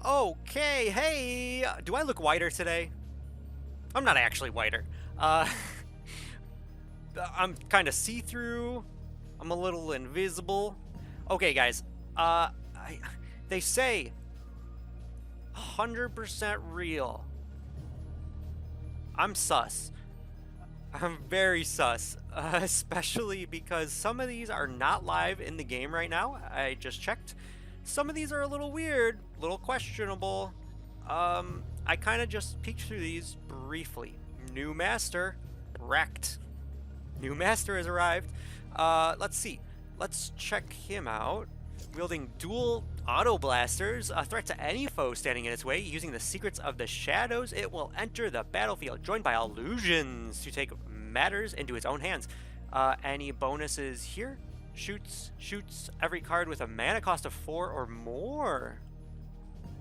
Okay, hey, do I look whiter today? I'm not actually whiter. Uh, I'm kind of see-through. I'm a little invisible. Okay, guys. They say 100% real. I'm sus. I'm very sus, especially because some of these are not live in the game right now. I just checked. Some of these are a little weird, a little questionable. I kind of just peeked through these briefly. New master, wrecked. New master has arrived. Let's see. Let's check him out. Wielding dual auto blasters, a threat to any foe standing in its way. Using the secrets of the shadows, it will enter the battlefield, joined by illusions to take matters into its own hands. Any bonuses here? Shoots every card with a mana cost of 4 or more.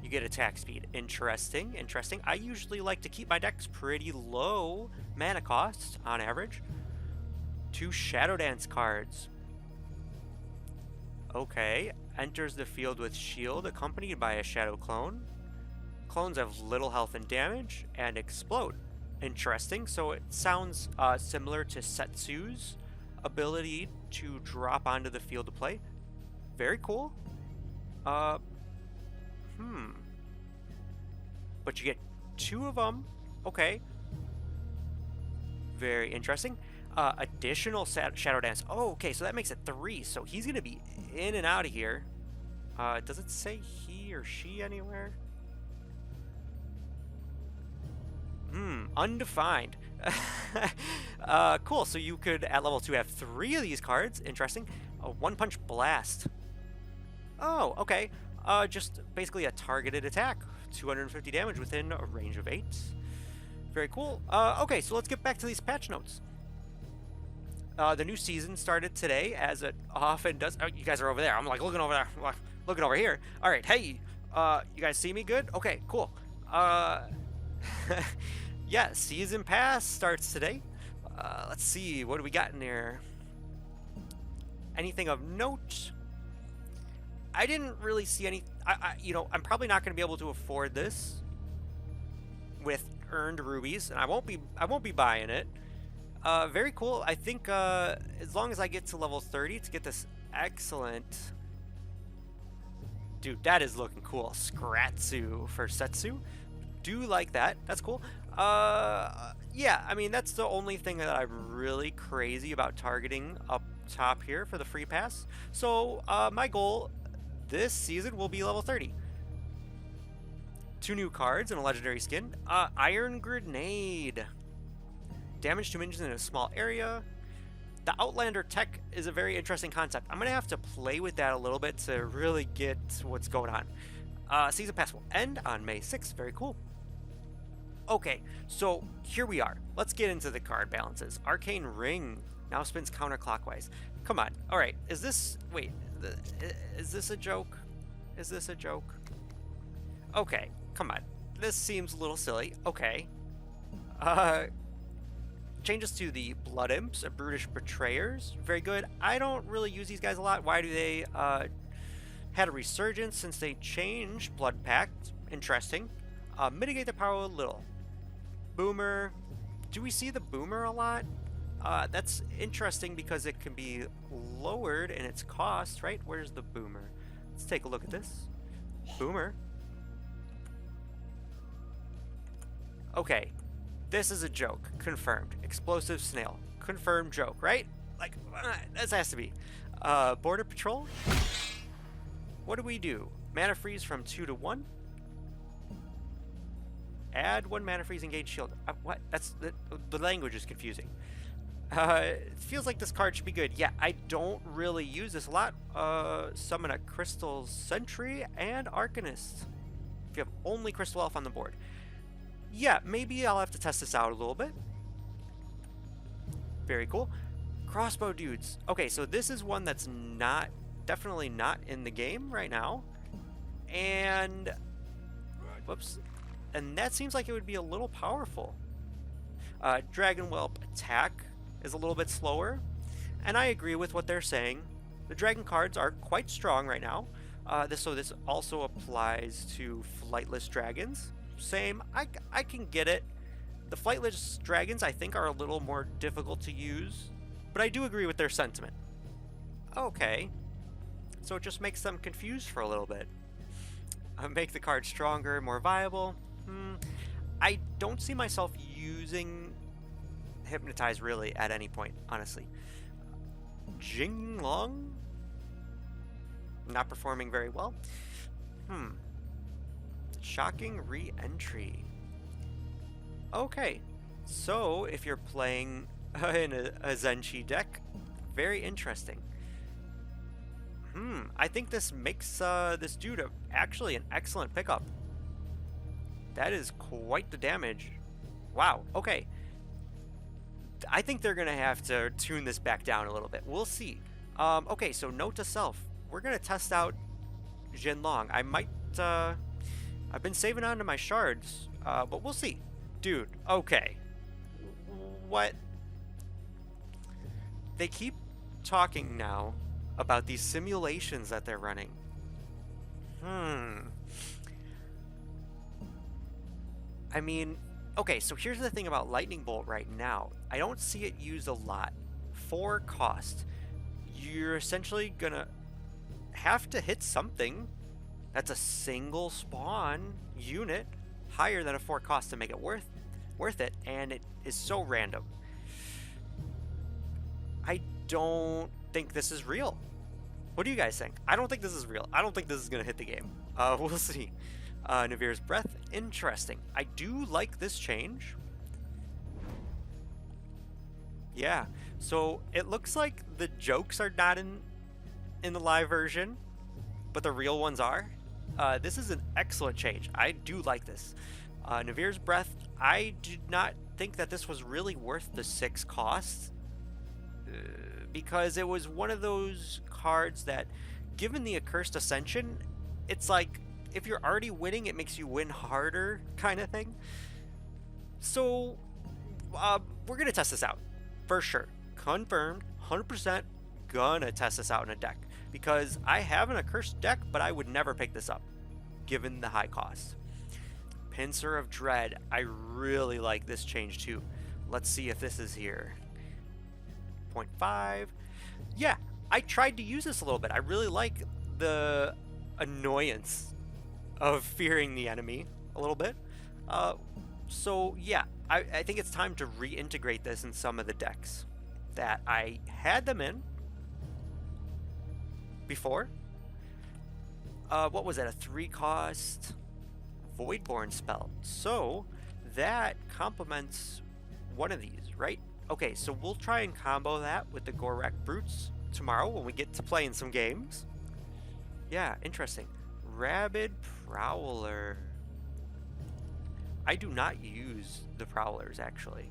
You get attack speed. Interesting. I usually like to keep my decks pretty low mana costs on average. 2 Shadow Dance cards. Okay. Enters the field with shield accompanied by a shadow clone. Clones have little health and damage and explode. Interesting. So it sounds similar to Setsu's ability to drop onto the field to play. Very cool. But you get 2 of them. Okay. Very interesting. Additional Shadow Dance. Oh, okay, so that makes it 3. So he's going to be in and out of here. Does it say he or she anywhere? Undefined. Cool, so you could, at level 2, have 3 of these cards. Interesting. A one-punch blast. Oh, okay. Just basically a targeted attack. 250 damage within a range of 8. Very cool. Okay, so let's get back to these patch notes. The new season started today, as it often does. Oh, you guys are over there. I'm like looking over there, looking over here. All right, hey, you guys see me good? Okay, cool. Yeah, season pass starts today. Let's see, what do we got in there? Anything of note? I didn't really see any. I'm probably not going to be able to afford this with earned rubies, and I won't be buying it. Very cool. I think as long as I get to level 30 to get this excellent. Dude, that is looking cool. Scratsu for Setsu. Do like that. That's cool. Yeah, I mean, that's the only thing that I'm really crazy about targeting up top here for the free pass. So, my goal this season will be level 30. 2 new cards and a legendary skin. Iron Grenade. Damage to minions in a small area. The Outlander tech is a very interesting concept. I'm going to have to play with that a little bit to really get what's going on. Season pass will end on May 6th. Very cool. Okay, so here we are. Let's get into the card balances. Arcane Ring now spins counterclockwise. Come on. All right. Is this... Wait. Is this a joke? Is this a joke? Okay. Come on. This seems a little silly. Okay. Changes to the Blood Imps, Brutish Betrayers. Very good. I don't really use these guys a lot. Why do they had a resurgence since they changed Blood Pact? Interesting. Mitigate their power a little. Boomer. Do we see the Boomer a lot? That's interesting because it can be lowered in its cost, right? Where's the Boomer? Let's take a look at this. Boomer. Okay. This is a joke. Confirmed. Explosive Snail. Confirmed joke, right? Like, this has to be. Border Patrol. What do we do? Mana freeze from 2 to 1. Add 1 mana freeze, engage shield. What? That's the language is confusing. It feels like this card should be good. Yeah, I don't really use this a lot. Summon a Crystal Sentry and Arcanist. If you have only Crystal Elf on the board. Yeah, maybe I'll have to test this out a little bit. Very cool. Crossbow Dudes. Okay, so this is one that's definitely not in the game right now. And, whoops. And that seems like it would be a little powerful. Dragon Whelp attack is a little bit slower. And I agree with what they're saying. The dragon cards are quite strong right now. This also applies to flightless dragons. Same, I can get it. The flightless dragons I think are a little more difficult to use, but I do agree with their sentiment. Okay, so it just makes them confused for a little bit. Make the card stronger, more viable. I don't see myself using Hypnotize really at any point, honestly. Jinglong? Not performing very well. Shocking re-entry. Okay, so if you're playing in a Zenshi deck, very interesting. I think this makes this dude actually an excellent pickup. That is quite the damage. Wow, okay. I think they're gonna have to tune this back down a little bit. We'll see. Okay, so note to self. We're gonna test out Jinlong. I might, I've been saving on to my shards, but we'll see. Dude, okay. What? They keep talking now about these simulations that they're running. I mean, okay, so here's the thing about Lightning Bolt right now. I don't see it used a lot. For cost, you're essentially gonna have to hit something that's a single spawn unit higher than a 4 cost to make it worth it, and it is so random. I don't think this is real. What do you guys think? I don't think this is real. I don't think this is gonna hit the game. We'll see. Navir's Breath, interesting. I do like this change. Yeah, so it looks like the jokes are not in the live version, but the real ones are. This is an excellent change. I do like this. Navir's Breath, I did not think that this was really worth the 6 costs, because it was one of those cards that, given the Accursed Ascension, it's like, if you're already winning, it makes you win harder, kind of thing. So, we're gonna test this out, for sure. Confirmed, 100% gonna test this out in a deck. Because I have an Accursed deck, but I would never pick this up, given the high cost. Pincer of Dread, I really like this change too. Let's see if this is here. 0.5. Yeah, I tried to use this a little bit. I really like the annoyance of fearing the enemy a little bit. So yeah, I think it's time to reintegrate this in some of the decks that I had them in before. What was that, a 3 cost Voidborn spell? So that complements one of these, right? Okay, so we'll try and combo that with the Gorak Brutes tomorrow when we get to playing some games. Yeah, interesting. Rabid Prowler. I do not use the Prowlers, actually.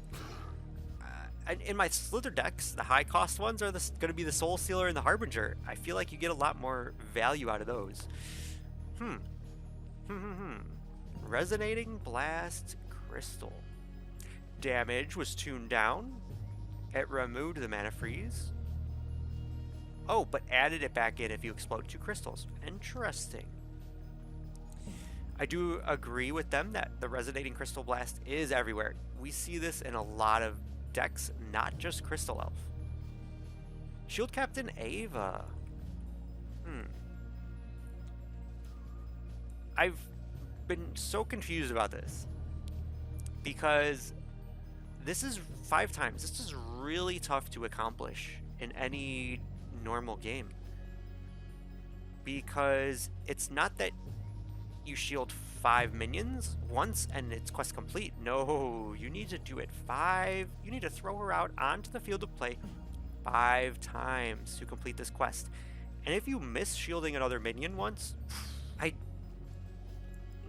In my Slither decks, the high cost ones are going to be the Soul Stealer and the Harbinger. I feel like you get a lot more value out of those. Resonating Blast Crystal. Damage was tuned down. It removed the mana freeze. Oh, but added it back in if you explode 2 crystals. Interesting. I do agree with them that the Resonating Crystal Blast is everywhere. We see this in a lot of decks, not just Crystal Elf. Shield Captain Ava. I've been so confused about this because this is 5 times. This is really tough to accomplish in any normal game, because it's not that you shield 5 minions once and it's quest complete. No, you need to do it 5. You need to throw her out onto the field of play 5 times to complete this quest. And if you miss shielding another minion once,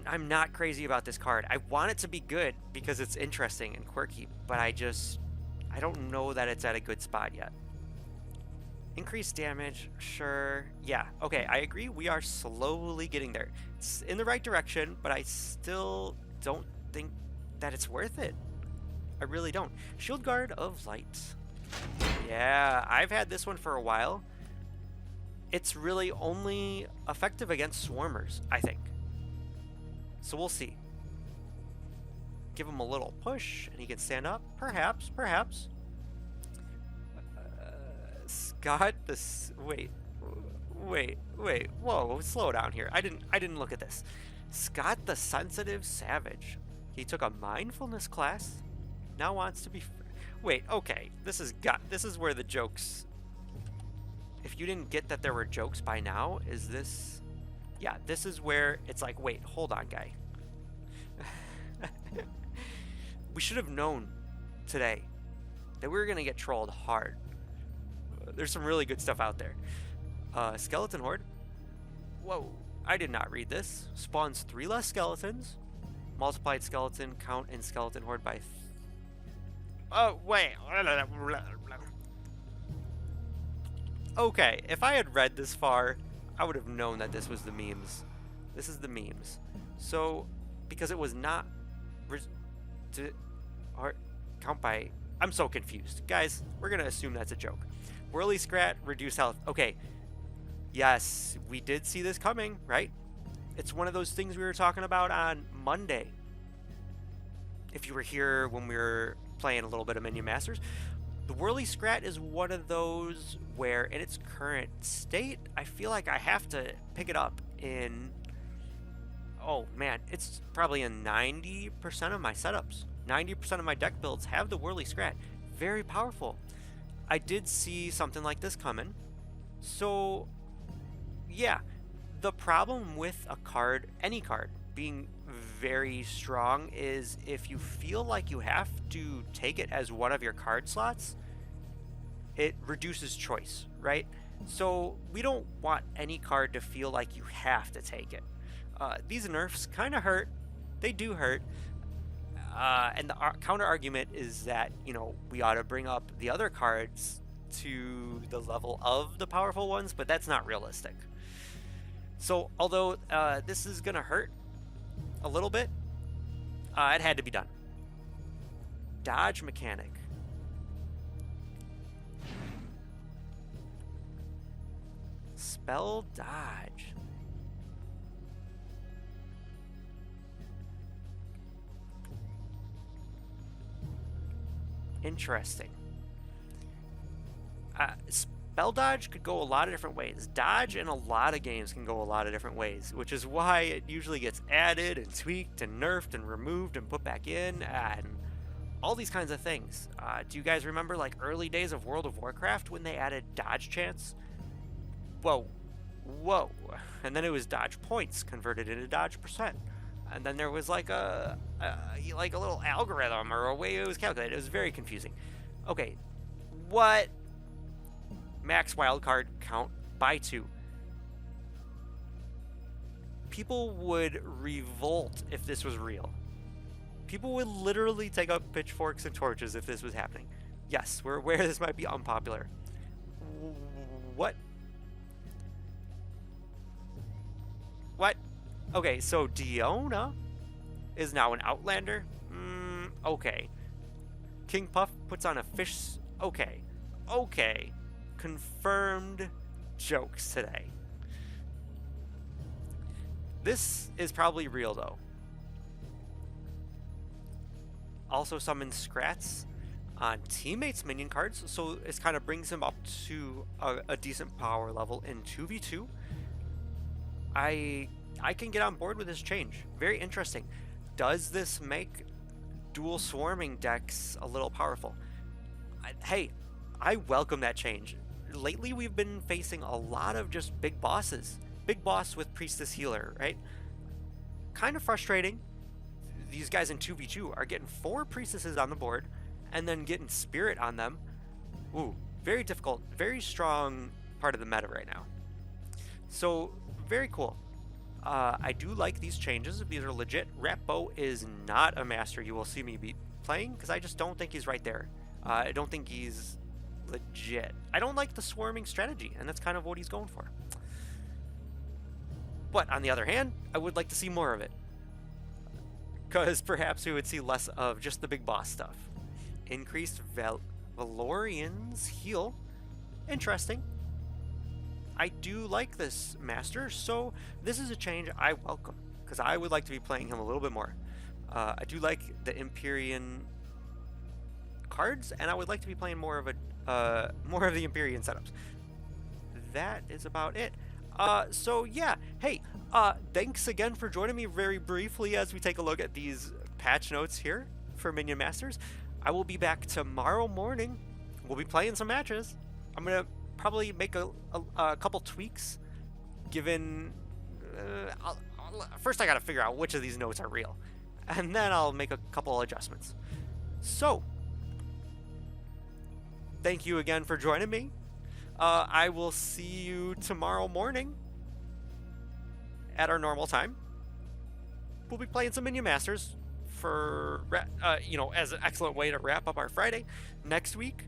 I'm not crazy about this card. I want it to be good because it's interesting and quirky, but I don't know that it's at a good spot yet. Increased damage, sure. Yeah, okay, I agree. We are slowly getting there. It's in the right direction, but I still don't think that it's worth it. I really don't. Shield Guard of Light. Yeah, I've had this one for a while. it's really only effective against swarmers, I think. So we'll see. Give him a little push, and he can stand up. Perhaps, perhaps. Scott, this... Wait. Whoa, slow down here. I didn't look at this. Scott the Sensitive Savage. He took a mindfulness class. Now wants to be... Wait, okay. This is where the jokes... If you didn't get that there were jokes by now, is this... Yeah, this is where it's like, wait, hold on, guy. We should have known today that we were going to get trolled hard. There's some really good stuff out there. Skeleton Horde. Whoa, I did not read this. Spawns 3 less skeletons. Multiplied skeleton count in Skeleton Horde by... Oh, wait. Okay, if I had read this far, I would have known that this was the memes. This is the memes. So, because it was not... count by... I'm so confused. Guys, we're going to assume that's a joke. Whirly Scrat, reduce health. Okay. Yes, we did see this coming, right? It's one of those things we were talking about on Monday. If you were here when we were playing a little bit of Minion Masters. The Whirly Scrat is one of those where, in its current state, I feel like I have to pick it up in... Oh, man. It's probably in 90% of my setups. 90% of my deck builds have the Whirly Scrat. Very powerful. I did see something like this coming. So, yeah. The problem with a card, any card, being very strong is if you feel like you have to take it as one of your card slots, it reduces choice, right? So we don't want any card to feel like you have to take it. These nerfs kind of hurt. They do hurt. And the counter argument is that, you know, we ought to bring up the other cards to the level of the powerful ones, but that's not realistic. So although this is going to hurt a little bit, it had to be done. Dodge mechanic. Spell dodge. Interesting. Spell dodge could go a lot of different ways. Dodge in a lot of games can go a lot of different ways, which is why it usually gets added and tweaked and nerfed and removed and put back in and all these kinds of things. Do you guys remember like early days of World of Warcraft when they added dodge chance? Whoa. And then it was dodge points converted into dodge percent. And then there was like a little algorithm or a way it was calculated. It was very confusing. Okay, what? Max wildcard count by 2. People would revolt if this was real. People would literally take up pitchforks and torches if this was happening. Yes, we're aware this might be unpopular. What? What? Okay, so Diona is now an Outlander? Okay. King Puff puts on a fish... Okay. Confirmed jokes today. This is probably real, though. Also summons Scrats on teammates' minion cards, so it kind of brings him up to a decent power level in 2v2. I can get on board with this change. Very interesting. Does this make dual swarming decks a little powerful? Hey, I welcome that change. Lately, we've been facing a lot of just big bosses. Big boss with Priestess Healer, right? Kind of frustrating. These guys in 2v2 are getting 4 Priestesses on the board and then getting Spirit on them. Ooh, very difficult. Very strong part of the meta right now. So, very cool. I do like these changes. These are legit. Rapbo is not a master you will see me be playing because I just don't think he's right there. I don't think he's legit. I don't like the swarming strategy, and that's kind of what he's going for. But on the other hand, I would like to see more of it, because perhaps we would see less of just the big boss stuff. Increased Valorian's heal. Interesting. I do like this master, so this is a change I welcome, because I would like to be playing him a little bit more. I do like the Empyrean cards, and I would like to be playing more of the Empyrean setups. That is about it. So yeah, hey, thanks again for joining me very briefly as we take a look at these patch notes here for Minion Masters. I will be back tomorrow morning. We'll be playing some matches. I'm gonna probably make a couple tweaks, given first I gotta figure out which of these notes are real, and then I'll make a couple adjustments. So thank you again for joining me. I will see you tomorrow morning at our normal time. We'll be playing some Minion Masters for, as an excellent way to wrap up our Friday. Next week,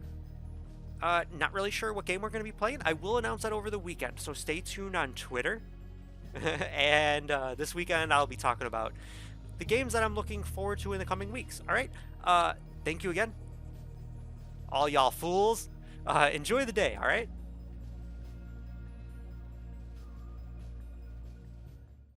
not really sure what game we're going to be playing. I will announce that over the weekend, so stay tuned on Twitter. And this weekend, I'll be talking about the games that I'm looking forward to in the coming weeks. All right? Thank you again. All y'all fools. Enjoy the day, all right?